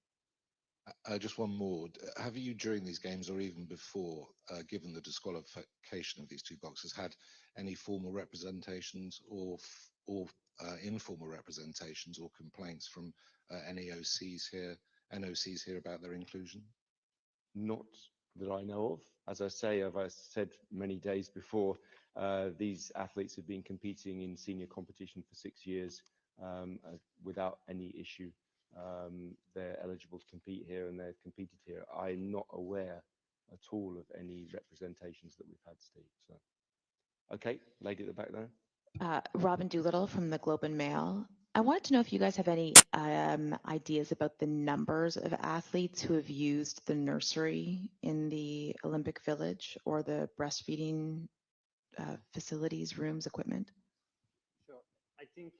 Just one more. Have you, during these games or even before, given the disqualification of these two boxers, had any formal representations or informal representations or complaints from NOCs here about their inclusion? Not that I know of. As I say, as I said many days before, these athletes have been competing in senior competition for 6 years without any issue. They're eligible to compete here and they've competed here. I'm not aware at all of any representations that we've had, Steve. So, okay, lady at the back there. Robin Doolittle from the Globe and Mail. I wanted to know if you guys have any ideas about the numbers of athletes who have used the nursery in the Olympic Village or the breastfeeding facilities, rooms, equipment. Sure. I think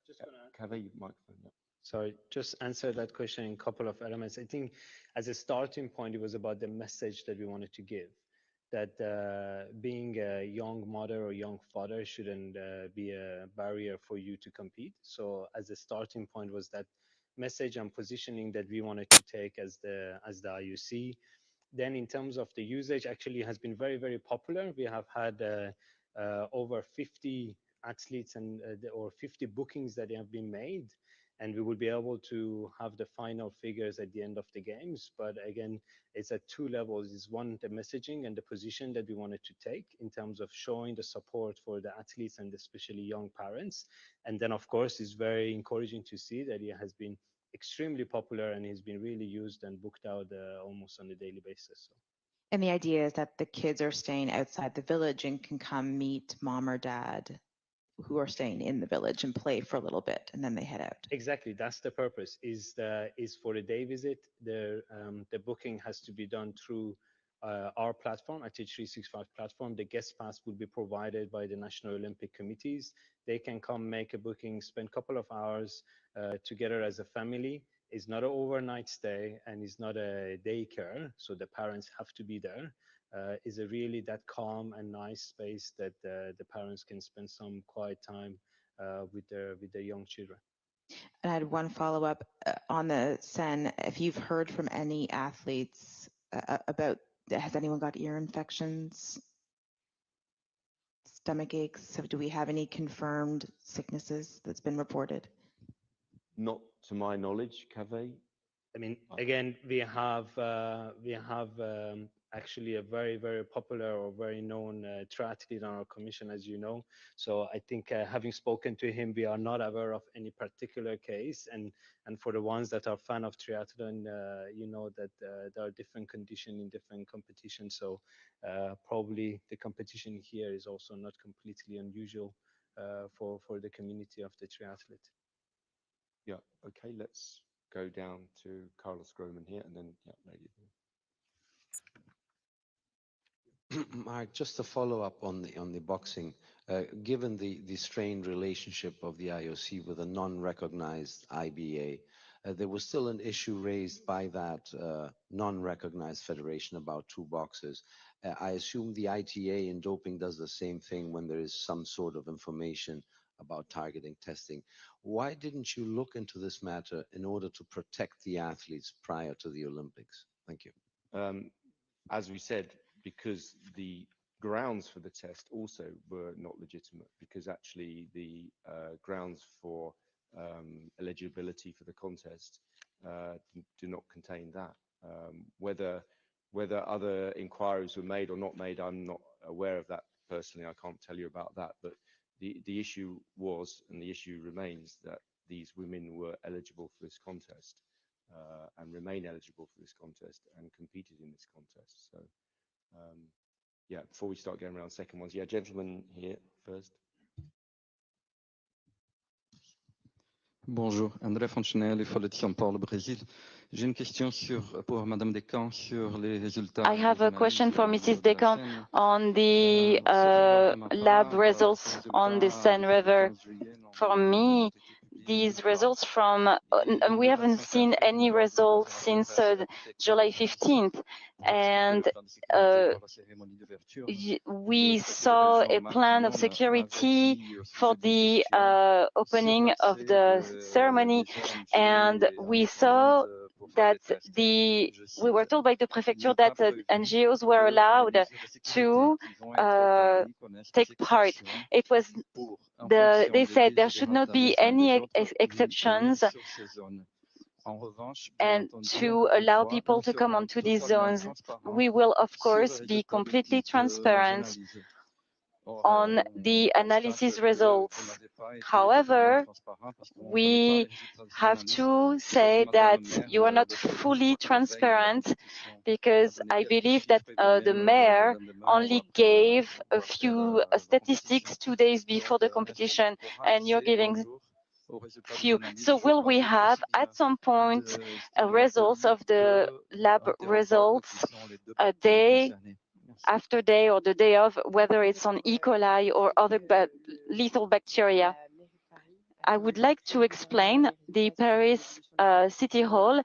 just gonna have a microphone. Yeah. Sorry, just answer that question in a couple of elements. I think as a starting point, it was about the message that we wanted to give, that being a young mother or young father shouldn't be a barrier for you to compete. So as a starting point was that message and positioning that we wanted to take as the IOC. Then in terms of the usage, actually has been very, very popular. We have had over 50 athletes and or 50 bookings that have been made. And we will be able to have the final figures at the end of the games. But again, it's at two levels. It's one, the messaging and the position that we wanted to take in terms of showing the support for the athletes and especially young parents. And then, of course, it's very encouraging to see that it has been extremely popular and has been really used and booked out almost on a daily basis. So. And the idea is that the kids are staying outside the village and can come meet mom or dad who are staying in the village and play for a little bit and then they head out. Exactly, that's the purpose. Is for a day visit. The booking has to be done through our platform, ATH365 platform. The guest pass will be provided by the National Olympic Committees. They can come make a booking, spend a couple of hours together as a family. It's not an overnight stay and it's not a daycare, so the parents have to be there. Is a really that calm and nice space that the parents can spend some quiet time with their young children. And I had one follow-up on the Seine. If you've heard from any athletes about, has anyone got ear infections, stomach aches? So do we have any confirmed sicknesses that's been reported? Not to my knowledge, Cave. I mean, again, we have actually a very, very popular or very known triathlete on our commission, as you know. So I think having spoken to him, we are not aware of any particular case. And for the ones that are fan of triathlon, you know that there are different conditions in different competitions. So probably the competition here is also not completely unusual for the community of the triathlete. Yeah. Okay. Let's go down to Carlos Groman here, and then lady. Mark, just to follow up on the boxing, given the strained relationship of the IOC with a non-recognized IBA, there was still an issue raised by that non-recognized federation about two boxers. I assume the ITA in doping does the same thing when there is some sort of information about targeting testing. Why didn't you look into this matter in order to protect the athletes prior to the Olympics? Thank you. As we said, because the grounds for the test also were not legitimate, because actually the grounds for eligibility for the contest do not contain that. Whether other inquiries were made or not made, I'm not aware of that personally. I can't tell you about that, but the issue was, and the issue remains, that these women were eligible for this contest and remain eligible for this contest and competed in this contest. So yeah, before we start going around second ones, yeah, gentleman here first. Bonjour, André Fontenelle, Folha de São Paulo, Brésil. J'ai une question pour Madame Descamps sur les résultats. I have a question for Mrs. Descamps on the lab results on the Seine River. For me, these results from, we haven't seen any results since July 15th. And we saw a plan of security for the opening of the ceremony, and we saw that we were told by the prefecture that NGOs were allowed to take part. It was they said there should not be any exceptions and to allow people to come onto these zones. We will, of course, be completely transparent on the analysis results. However, we have to say that you are not fully transparent, because I believe that the mayor only gave a few statistics 2 days before the competition, and you're giving few. So will we have at some point results of the lab results a day after day or the day of, whether it's on E. coli or other lethal bacteria? I would like to explain the Paris City Hall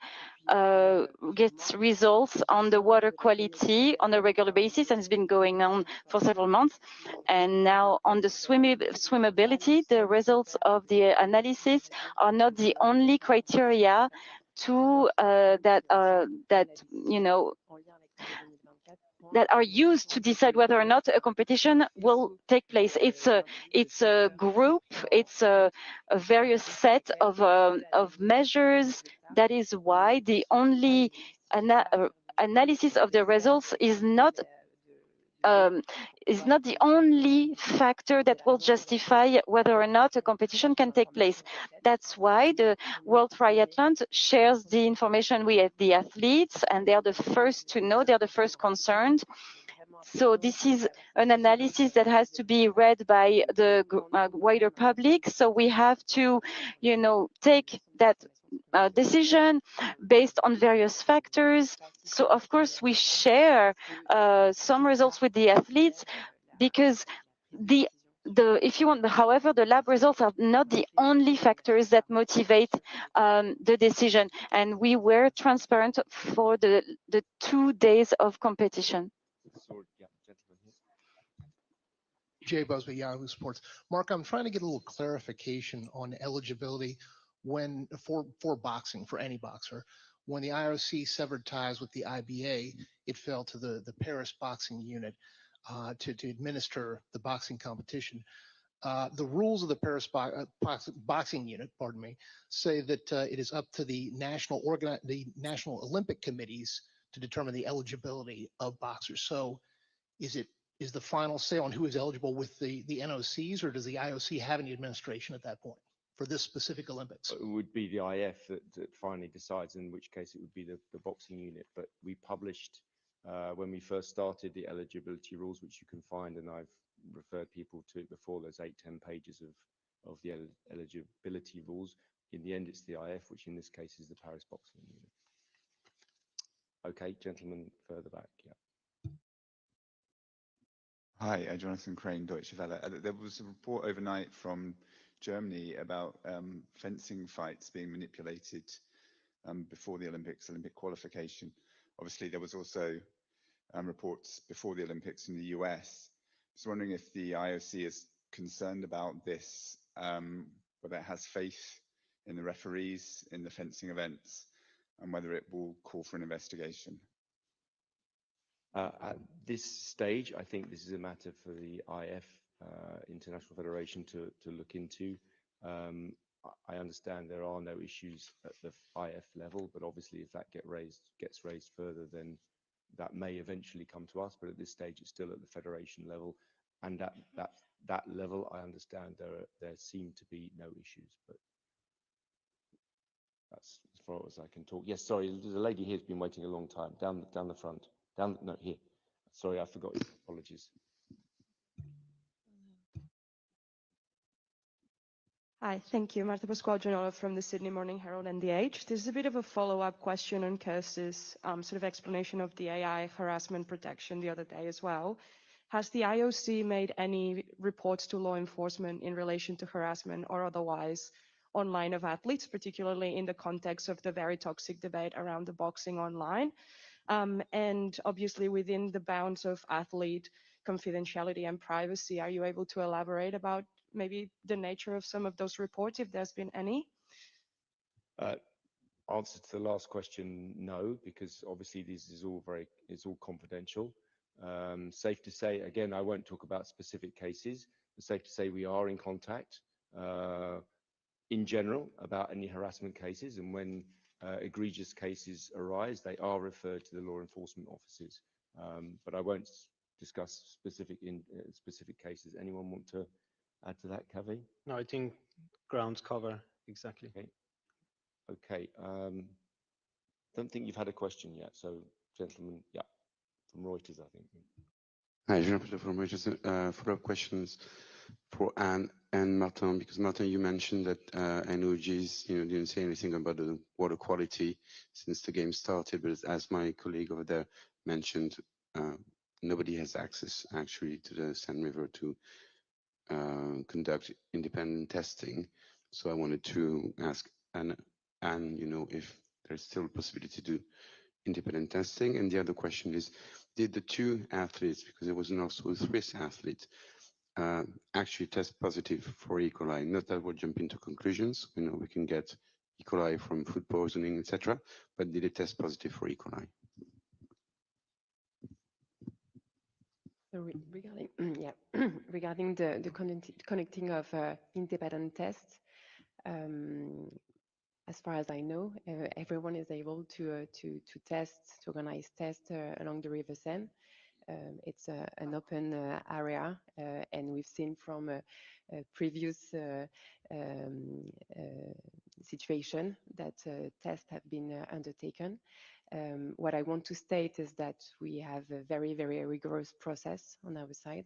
gets results on the water quality on a regular basis, and it's been going on for several months. And now on the swimmability, the results of the analysis are not the only criteria to that are used to decide whether or not a competition will take place. It's a group, it's a various set of measures. That is why the only analysis of the results is not the only factor that will justify whether or not a competition can take place. That's why the World Triathlon shares the information with the athletes, and they are the first to know, they are the first concerned. So this is an analysis that has to be read by the wider public. So we have to, take that decision based on various factors. So of course we share some results with the athletes, because if you want, however, the lab results are not the only factors that motivate the decision. And we were transparent for the 2 days of competition. Jay Busby, Yahoo Sports. Mark, I'm trying to get a little clarification on eligibility for boxing, for any boxer. When the IOC severed ties with the IBA, it fell to the Paris boxing unit to administer the boxing competition. The rules of the Paris boxing unit, say that it is up to the national Olympic committees to determine the eligibility of boxers. So is the final say on who is eligible with the NOCs, or does the IOC have any administration at that point for this specific Olympics? It would be the IF that finally decides, in which case it would be the boxing unit. But we published, when we first started, the eligibility rules, which you can find, and I've referred people to it before. There's 8-10 pages of the eligibility rules. In the end, it's the IF, which in this case is the Paris boxing unit. Okay, gentlemen, further back, yeah. Hi, Jonathan Crane, Deutsche Welle. There was a report overnight from Germany about fencing fights being manipulated before the Olympics, Olympic qualification. Obviously, there was also reports before the Olympics in the US. I was wondering if the IOC is concerned about this, whether it has faith in the referees in the fencing events, and whether it will call for an investigation. At this stage, I think this is a matter for the IF, International Federation, to look into. I understand there are no issues at the IF level, but obviously if that gets raised further, then that may eventually come to us. But at this stage, it's still at the federation level, and at that level, I understand there seem to be no issues. But that's as far as I can talk. Yes, sorry, there's a lady here who's been waiting a long time down the front. No, here. Sorry, I forgot you. Apologies. Hi, thank you. Marta Pascual-Gianola from the Sydney Morning Herald and The Age. This is a bit of a follow-up question on Kirsty's sort of explanation of the AI harassment protection the other day as well. Has the IOC made any reports to law enforcement in relation to harassment or otherwise online of athletes, particularly in the context of the very toxic debate around the boxing online? And obviously within the bounds of athlete confidentiality and privacy, are you able to elaborate about maybe the nature of some of those reports, if there's been any? Answer to the last question, no, because obviously this is it's all confidential. Safe to say, again, I won't talk about specific cases, but safe to say we are in contact in general about any harassment cases, and when egregious cases arise, they are referred to the law enforcement offices. But I won't discuss specific cases. Anyone want to add to that, Kavi? No, I think grounds cover exactly. Okay. Don't think you've had a question yet. So, gentlemen, yeah, from Reuters, I think. Hi, Jean-Pierre from Reuters. Follow-up questions for Anne and Martin, because Martin, you mentioned that NOGs, didn't say anything about the water quality since the game started, but as my colleague over there mentioned, nobody has access actually to the Seine River to conduct independent testing. So I wanted to ask Anne, if there's still a possibility to do independent testing. And the other question is, did the two athletes, because there was also a Swiss athlete, actually test positive for E. coli? Not that we'll jump into conclusions. We can get E. coli from food poisoning, etc. But did it test positive for E. coli? So regarding the conducting of independent tests, as far as I know, everyone is able to organize tests along the River Seine. It's an open area, and we've seen from a previous situation that tests have been undertaken. What I want to state is that we have a very, very rigorous process on our side,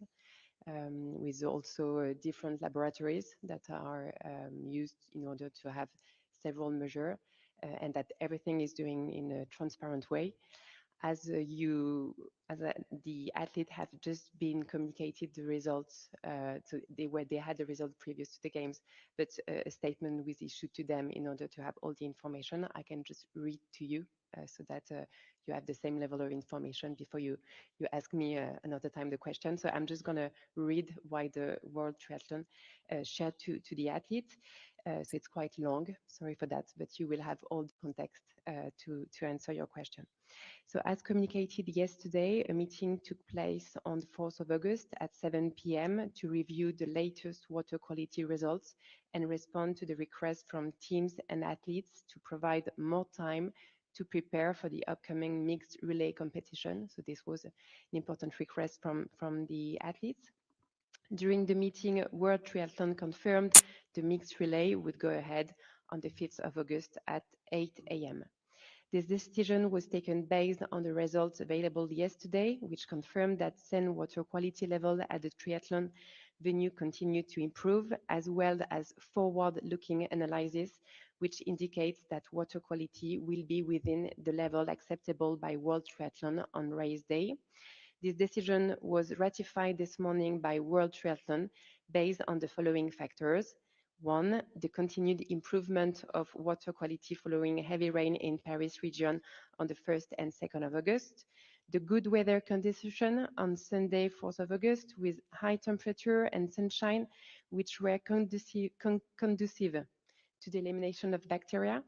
with also different laboratories that are used in order to have several measures, and that everything is doing in a transparent way. As the athlete have just been communicated the results, so they had the result previous to the games, but a statement was issued to them in order to have all the information. I can just read to you so that you have the same level of information before you ask me another time the question. So I'm just gonna read why the World Triathlon shared to the athlete. So it's quite long, sorry for that, but you will have all the context to answer your question. So as communicated yesterday, a meeting took place on the 4th of August at 7 p.m. to review the latest water quality results and respond to the request from teams and athletes to provide more time to prepare for the upcoming mixed relay competition. So this was an important request from the athletes. During the meeting, World Triathlon confirmed the mixed relay would go ahead on the 5th of August at 8 a.m. This decision was taken based on the results available yesterday, which confirmed that Seine water quality level at the triathlon venue continued to improve, as well as forward-looking analysis, which indicates that water quality will be within the level acceptable by World Triathlon on race day. This decision was ratified this morning by World Triathlon based on the following factors. One, the continued improvement of water quality following heavy rain in Paris region on the 1st and 2nd of August. The good weather condition on Sunday, 4th of August, with high temperature and sunshine, which were conducive to the elimination of bacteria.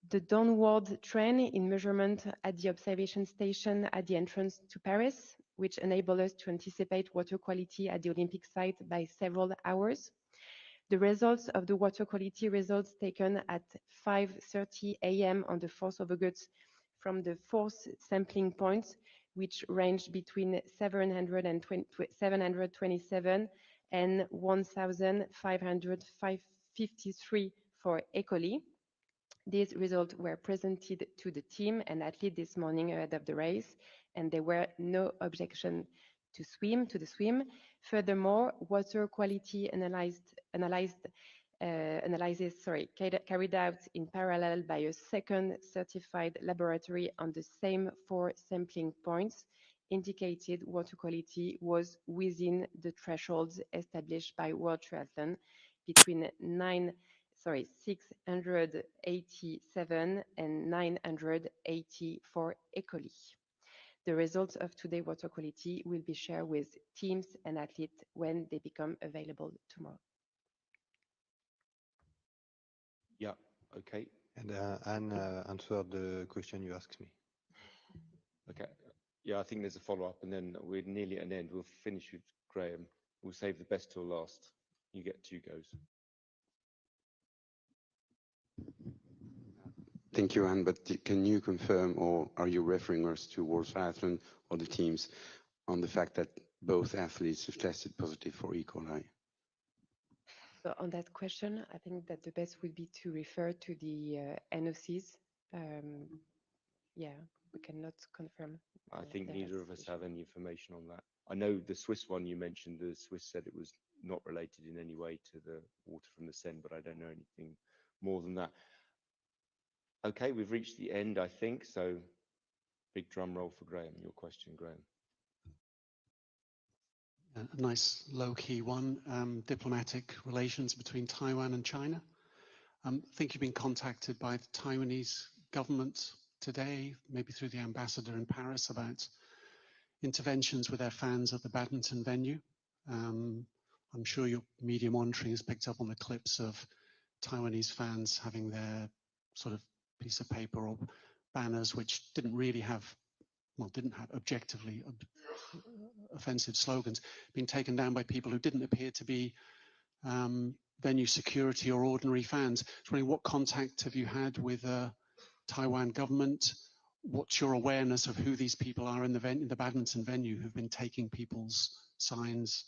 The downward trend in measurement at the observation station at the entrance to Paris, which enabled us to anticipate water quality at the Olympic site by several hours. The results of the water quality results taken at 5:30 a.m. on the 4th of August from the 4th sampling points, which ranged between 727 and 1,553 for E. coli. These results were presented to the team and athlete this morning ahead of the race, and there were no objection to the swim. Furthermore, water quality analysis carried out in parallel by a second certified laboratory on the same 4 sampling points indicated water quality was within the thresholds established by World Triathlon between 687 and 980 for E. coli. The results of today's water quality will be shared with teams and athletes when they become available tomorrow. Yeah, okay. And Anne answered the question you asked me. Okay. Yeah, I think there's a follow-up, and then we're nearly at an end. We'll finish with Graham. We'll save the best till last. You get 2 goes. Thank you, Anne, but can you confirm, or are you referring us to World Triathlon or the teams on the fact that both athletes have tested positive for E. coli? So on that question, I think that the best would be to refer to the NOCs. Yeah, we cannot confirm. I think neither of us have any information on that. I know the Swiss one you mentioned, the Swiss said it was not related in any way to the water from the Seine, but I don't know anything more than that. Okay, we've reached the end, I think, so big drum roll for Graham. Your question, Graham. A nice low-key one, diplomatic relations between Taiwan and China. I think you've been contacted by the Taiwanese government today, maybe through the ambassador in Paris, about interventions with their fans at the badminton venue. I'm sure your media monitoring has picked up on the clips of Taiwanese fans having their sort of piece of paper or banners which didn't have objectively offensive slogans, being taken down by people who didn't appear to be venue security or ordinary fans. I was wondering, what contact have you had with the Taiwan government? What's your awareness of who these people are in the badminton venue who've been taking people's signs?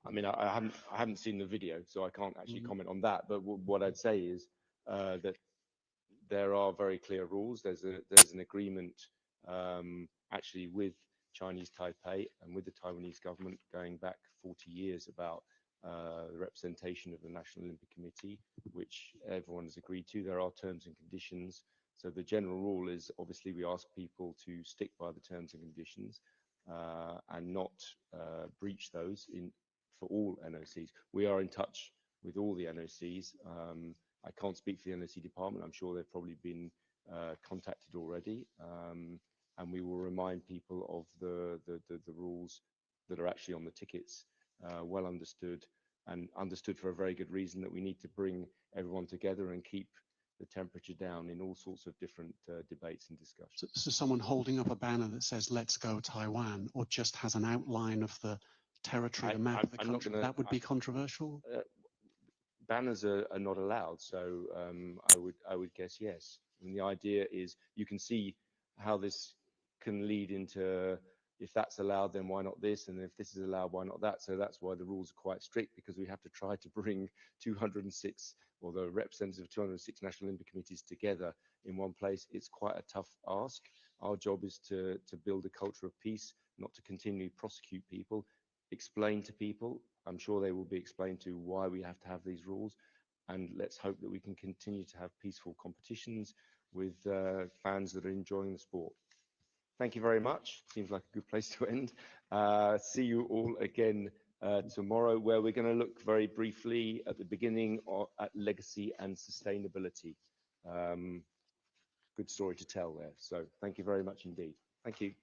I mean, I haven't seen the video, so I can't actually comment on that. But what I'd say is that there are very clear rules. There's an agreement actually with Chinese Taipei and with the Taiwanese government going back 40 years about the representation of the National Olympic Committee, which everyone has agreed to. There are terms and conditions. So the general rule is obviously we ask people to stick by the terms and conditions and not breach those for all NOCs. We are in touch with all the NOCs. I can't speak for the NOC department. I'm sure they've probably been contacted already. And we will remind people of the rules that are actually on the tickets, well understood, and understood for a very good reason, that we need to bring everyone together and keep the temperature down in all sorts of different debates and discussions. So someone holding up a banner that says "Let's go Taiwan," or just has an outline of the territory, the map of the country, that would be controversial? Banners are not allowed, so I would guess yes. And the idea is you can see how this can lead into, if that's allowed, then why not this? And if this is allowed, why not that? So that's why the rules are quite strict, because we have to try to bring 206, or the representatives of 206 National Olympic Committees together in one place. It's quite a tough ask. Our job is to build a culture of peace, not to continually prosecute people, explain to people. I'm sure they will be explained to why we have to have these rules. And let's hope that we can continue to have peaceful competitions with fans that are enjoying the sport. Thank you very much. Seems like a good place to end. See you all again tomorrow, where we're going to look very briefly at the beginning at legacy and sustainability. Good story to tell there. So thank you very much indeed. Thank you.